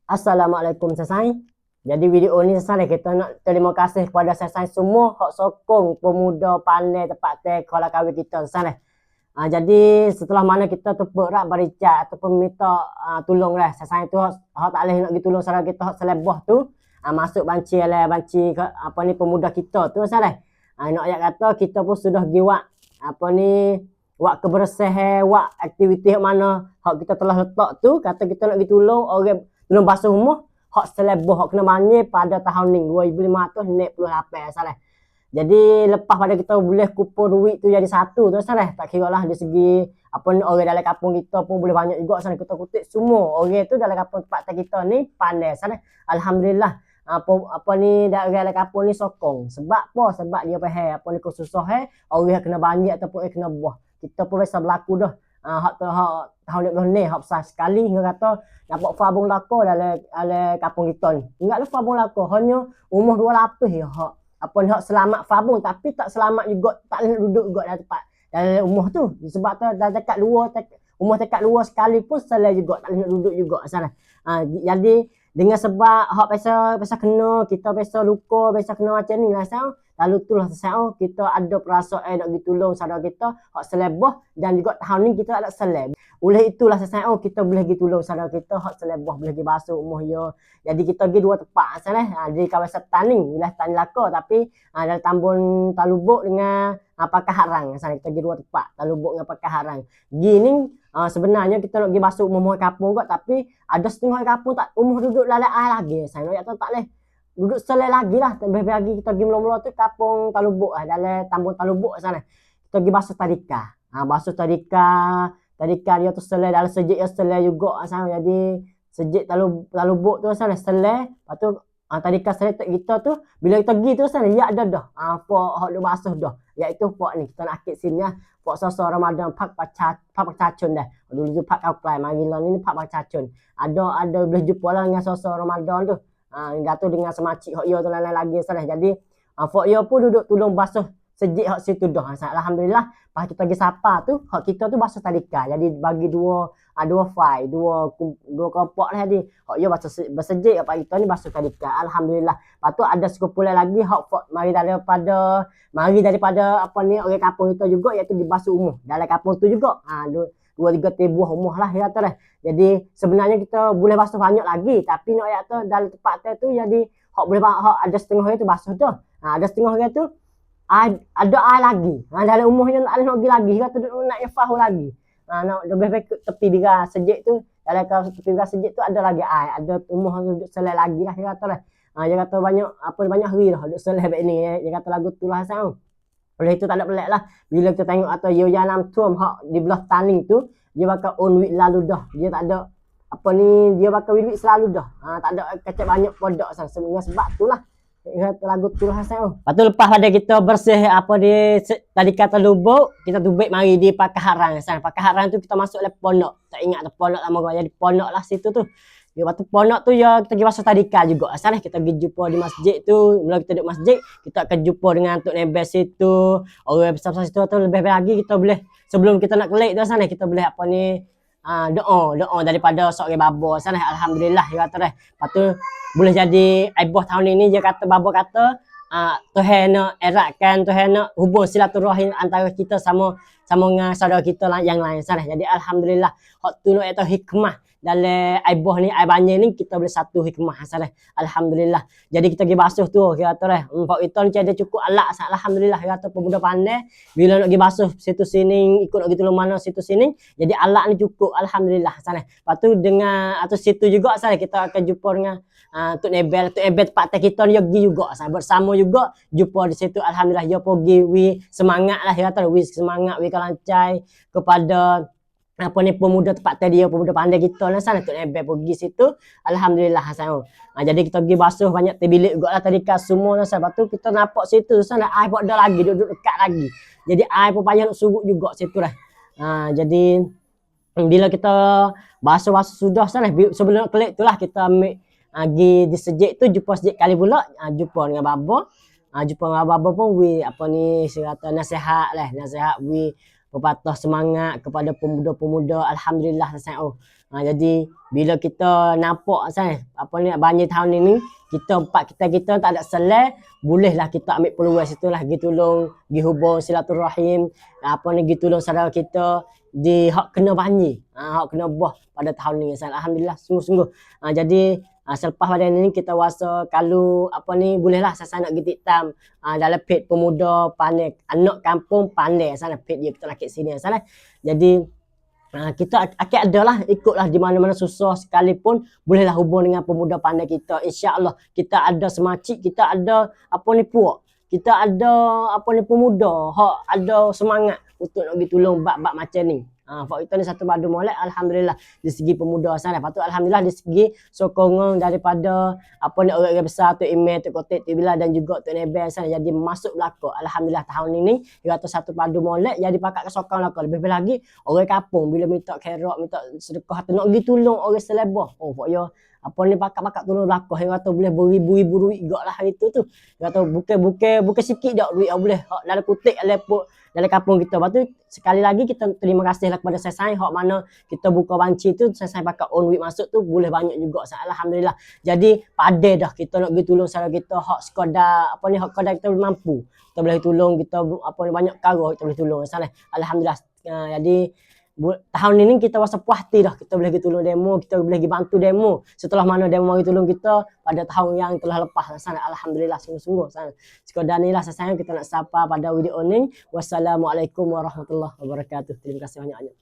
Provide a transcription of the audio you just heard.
Assalamualaikum Sasai. Jadi video ni Sasai kita nak terima kasih kepada Sasai semua hok sokong pemuda pandai tempat sekolah kahwin kita Sasai. Jadi setelah mana kita tepuk rak baricat ataupun minta tolong lah Sasai tu hok tak boleh nak pergi tolong saudara kita hok selebah tu masuk banci lah banci apa ni pemuda kita tu Sasai. Nak ayat kata kita pun sudah giwak apa ni wak kebersihan, wak aktiviti mana hak kita telah letak tu kata kita nak pergi tolong orang belum basuh rumah hak selebah hak kena banjir pada tahun ni 2568 salah. Jadi lepas pada kita boleh kupon duit tu jadi satu tu salah. Tak kira lah dari segi apa orang dalam kampung kita pun boleh banyak juga salah kita kutip semua orang tu dalam kampung tempat kita ni pandai salah. Alhamdulillah apa ni dalam kampung ni sokong. Sebab apa? Sebab dia faham apa ni kesusah orang kena banjir ataupun kena buah. Kita pun biasa berlaku dah. Hak tahun ni hak besar sekali hingga kata dapat fabung lako dalam kampung kita ni. Ingatlah fabung lako hanya umur 2 lapis ya hak. Apa ni hak selamat fabung tapi tak selamat juga tak boleh duduk juga dalam tempat dalam rumah tu. Sebab tu dah dekat luar umur dekat luar sekali pun salah juga tak boleh duduk juga salah. Jadi dengan sebab hak pasal kena kita pasal luka pasal kena macam ni lah sao. Lalu tu lah sesau kita ada perasaan nak pergi tolong saudara kita hak selebah dan juga tahun ni kita ada seleb. Oleh itulah sesau kita boleh pergi tolong saudara kita hak selebah boleh pergi basuh rumah dia. Jadi kita pergi dua tempat asalnya di kawasan Taning, wilayah Taning Laka tapi dalam Tambun Talubuk dengan Pakar Harang. Asalnya kita pergi dua tempat, Talubuk dengan Pakar Harang. Gini sebenarnya kita nak pergi basuh rumah kampung juga tapi ada setengah kampung tak umur duduk dalam air lagi. Saya nak tak boleh duduk selai lagi lah. Lebih lagi kita pergi mula-mula tu kampung Talubuk lah. Dalam Tambun Talubuk sana. Kita pergi basuh tadika. Basuh tadika. Tadika dia tu selai dalam sejik dia selai juga sana. Jadi sejik Talubuk tu sana selai. Lepas tu tadika selai kita tu. Bila kita pergi tu sana. Ya ada dah. Pok hak dia basuh dah. Iaitu pok ni. Kita nak akid sini lah. Pok sosok Ramadan Pak Pacacun dah. Dulu tu Pak Kauklai. Marilah ni Pak Pacacun. Ada boleh jumpa lah dengan sosok Ramadan tu. Gatu dengan semacik hak yo tu lain lagi salah. Jadi fok yo pun duduk tolong basuh sejik hak situ dah. Alhamdulillah pas kita pergi sapa tu hak kita tu basuh tadika. Jadi bagi dua fai, dua kelompok lah jadi. Hak yo basuh bersejik apa kita ni basuh tadika. Alhamdulillah. Lepas tu ada sekumpulan lagi hak fok mari daripada apa ni orang kampung kita juga iaitu dibasuh rumah. Dalam kampung tu juga. 2-3 buah rumah lah ya lah. Jadi sebenarnya kita boleh basuh banyak lagi tapi nak ayat tu dalam tempat tu jadi hak boleh hak ada setengah dia tu basuh dah. Ada setengah dia tu ada air lagi. Dalam rumahnya tak boleh nak pergi lagi. Kita duduk nak fahu lagi. Nak lebih baik tepi biga sejik tu dalam tepi biga sejik tu ada lagi air. Ada rumah duduk selai lagi lah dia kata lah. Dia kata banyak hari dah duduk selai baik ni. Dia kata lagu tu lah sang. Oleh itu tak ada pelik lah. Bila kita tengok atau yo janam tuam hak di belah Taning tu, dia bakal on week lalu dah. Dia tak ada apa ni, dia bakal week selalu dah. Tak ada kecek banyak produk sang. Sebenarnya sebab tu lah. Lagu tu lah sang. Lepas tu lepas pada kita bersih apa di tadi kata lubuk, kita tubik mari di Pakar Harang sang. Pakar Harang tu kita masuk le pondok. Tak ingat tu pondok lama gua jadi pondok lah situ tu. Ya, waktu pondok tu ya kita pergi basuh tadika juga. Asalnya kita pergi jumpa di masjid tu. Bila kita duduk masjid, kita akan jumpa dengan Tok Nebes situ. Orang besar-besar situ atau lebih lagi kita boleh sebelum kita nak kelik tu sana kita boleh apa ni doa daripada seorang babo sana. Alhamdulillah dia kata dah. Lepas tu boleh jadi aibah tahun ini dia kata babo kata Tuhan nak eratkan, Tuhan nak hubung silaturahim antara kita sama dengan saudara kita yang lain sana. Jadi alhamdulillah hak tu nak hikmah dalam aibah ni air banjir ni kita boleh satu hikmah salah. Alhamdulillah. Jadi kita pergi basuh tu dia kata dah. Pak kita ni ada cukup alat alhamdulillah dia kata pemuda pandai bila nak pergi basuh situ sini ikut nak gitu mana situ sini jadi alat ni cukup alhamdulillah salah. Lepas tu dengan atau situ juga salah kita akan jumpa dengan Tok Nebel tempat kita dia pergi juga salah. Bersama juga jumpa di situ alhamdulillah dia pergi semangat lah dia kata semangat kalancai kepada apa ni pemuda tempat tadi pemuda pandai kita lah sana Tok Nebel pergi situ alhamdulillah sana. Jadi kita pergi basuh banyak bilik juga lah tadi kan semua lah sebab tu kita nampak situ sana air pun ada lagi duduk dekat lagi. Jadi air pun payah nak surut juga situ lah. Jadi bila kita basuh sudah sana sebelum nak kelik tu lah kita ambil pergi di sejik tu jumpa sejik kali pula jumpa dengan babo. Jumpa dengan babo pun apa ni saya kata nasihat pepatah semangat kepada pemuda-pemuda. Alhamdulillah saya. Jadi bila kita nampak saya apa ni banjir tahun ini, kita tak ada selai, bolehlah kita ambil peluang situlah pergi tolong, pergi hubung silaturahim, apa ni pergi tolong saudara kita di hak kena banjir, hak kena buah pada tahun ni. Alhamdulillah sungguh-sungguh. Jadi selepas pada ini kita rasa kalau apa ni bolehlah saya nak pergi tiktam dalam page pemuda pandai, anak kampung pandai sana page dia kita nak kat sini sana. Jadi kita akan adalah ikutlah di mana-mana susah sekalipun bolehlah hubung dengan pemuda pandai kita. InsyaAllah kita ada semacik, kita ada apa ni puak, kita ada apa ni pemuda hak ada semangat untuk nak pergi tolong bab-bab macam ni. Fak kita ni satu padu molek alhamdulillah di segi pemuda sana. Lepas tu alhamdulillah di segi sokongan daripada apa ni orang-orang besar tu email tu kotek tu bila dan juga tu nebel sana jadi masuk belaka. Alhamdulillah tahun ini dia kata satu padu molek jadi pakak sokong lah lebih lagi orang kampung bila minta kerok minta sedekah tu nak pergi tolong orang selebah. Fak ya apa ni pakak-pakak tolong belaka dia kata boleh beribu-ribu duit gak lah itu tu. Dia kata bukan sikit dak duit boleh hak dalam kutik lepok dalam kampung kita. Lepas tu sekali lagi kita terima kasihlah kepada Sesai hak mana kita buka banci tu Sesai pakai on duit masuk tu boleh banyak juga. Alhamdulillah. Jadi padai dah kita nak pergi tolong saudara kita hak sekadar apa ni hak sekadar kita mampu. Kita boleh tolong kita apa ni banyak perkara kita boleh tolong. Alhamdulillah. Jadi tahun ini kita rasa puas hati dah kita boleh pergi tolong demo, kita boleh pergi bantu demo setelah mana demo mari tolong kita pada tahun yang telah lepas sana. Alhamdulillah sungguh-sungguh sana. Sekadar inilah saya kita nak sapa pada video ini. Wassalamualaikum warahmatullahi wabarakatuh. Terima kasih banyak-banyak.